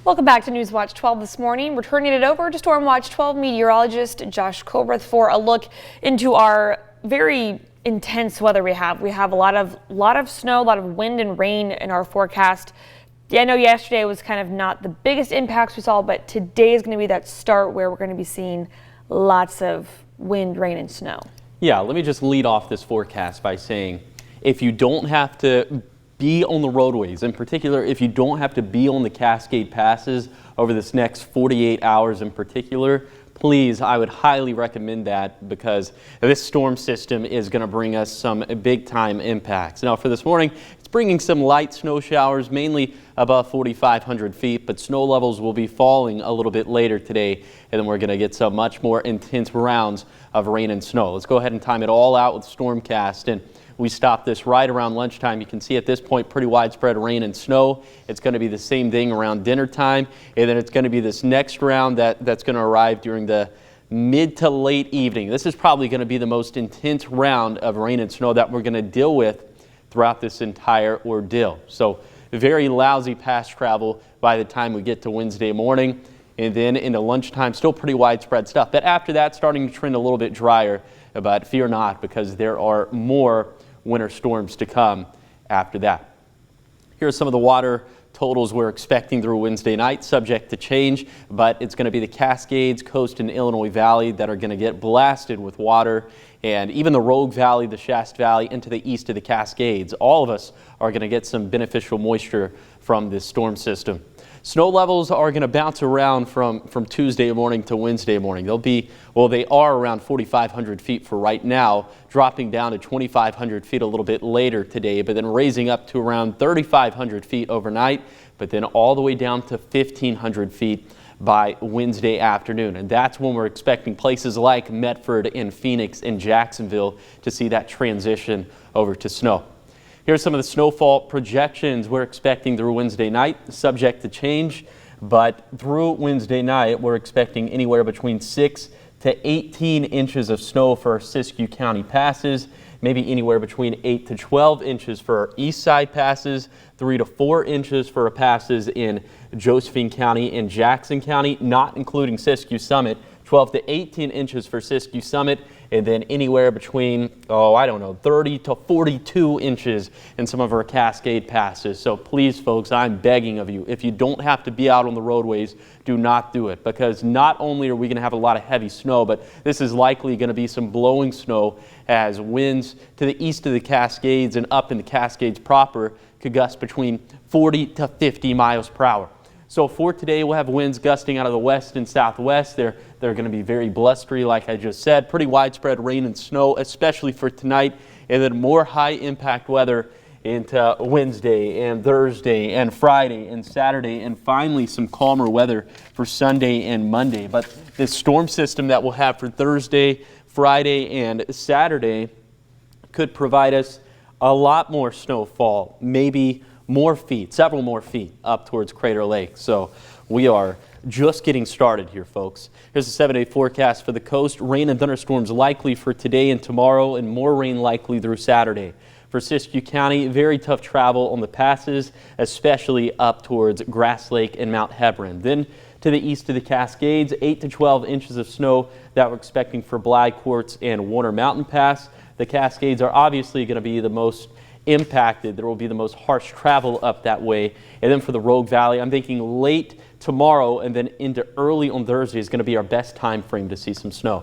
Welcome back to News Watch 12 this morning. We're turning it over to Storm Watch 12 meteorologist Josh Cobrath for a look into our very intense weather we have. We have a lot of snow, a lot of wind and rain in our forecast. Yeah, I know yesterday was kind of not the biggest impacts we saw, but today is going to be that start where we're going to be seeing lots of wind, rain, and snow. Yeah, let me just lead off this forecast by saying if you don't have to be on the roadways, in particular, if you don't have to be on the Cascade passes over this next 48 hours in particular, please, I would highly recommend that because this storm system is going to bring us some big time impacts. Now for this morning, it's bringing some light snow showers, mainly above 4,500 feet, but snow levels will be falling a little bit later today, and then we're going to get some much more intense rounds of rain and snow. Let's go ahead and time it all out with Stormcast, and we stopped this right around lunchtime. You can see at this point pretty widespread rain and snow. It's going to be the same thing around dinner time, and then it's going to be this next round that's going to arrive during the mid to late evening. This is probably going to be the most intense round of rain and snow that we're going to deal with throughout this entire ordeal. So very lousy pass travel by the time we get to Wednesday morning, and then into lunchtime still pretty widespread stuff. But after that, starting to trend a little bit drier, but fear not, because there are more winter storms to come after that. Here are some of the water totals we're expecting through Wednesday night, subject to change, but it's going to be the Cascades, Coast, and Illinois Valley that are going to get blasted with water, and even the Rogue Valley, the Shasta Valley, into the east of the Cascades. All of us are going to get some beneficial moisture from this storm system. Snow levels are going to bounce around from Tuesday morning to Wednesday morning. They are around 4,500 feet for right now, dropping down to 2,500 feet a little bit later today, but then raising up to around 3,500 feet overnight, but then all the way down to 1,500 feet by Wednesday afternoon. And that's when we're expecting places like Medford and Phoenix and Jacksonville to see that transition over to snow. Here's some of the snowfall projections we're expecting through Wednesday night, subject to change, but through Wednesday night, we're expecting anywhere between 6 to 18 inches of snow for our Siskiyou County passes, maybe anywhere between 8 to 12 inches for our east side passes, 3 to 4 inches for our passes in Josephine County and Jackson County, not including Siskiyou Summit, 12 to 18 inches for Siskiyou Summit, and then anywhere between, 30 to 42 inches in some of our Cascade passes. So please, folks, I'm begging of you, if you don't have to be out on the roadways, do not do it, because not only are we going to have a lot of heavy snow, but this is likely going to be some blowing snow as winds to the east of the Cascades and up in the Cascades proper could gust between 40 to 50 miles per hour. So for today, we'll have winds gusting out of the west and southwest. They're going to be very blustery, like I just said. Pretty widespread rain and snow, especially for tonight. And then more high impact weather into Wednesday and Thursday and Friday and Saturday. And finally, some calmer weather for Sunday and Monday. But this storm system that we'll have for Thursday, Friday, and Saturday could provide us a lot more snowfall, maybe more feet, several more feet up towards Crater Lake. So we are just getting started here, folks. Here's the 7-day forecast for the coast. Rain and thunderstorms likely for today and tomorrow, and more rain likely through Saturday. For Siskiyou County, very tough travel on the passes, especially up towards Grass Lake and Mount Hebron. Then to the east of the Cascades, 8 to 12 inches of snow that we're expecting for Bly, Quartz, and Warner Mountain Pass. The Cascades are obviously going to be the most impacted. There will be the most harsh travel up that way. And then for the Rogue Valley, I'm thinking late tomorrow and then into early on Thursday is going to be our best time frame to see some snow.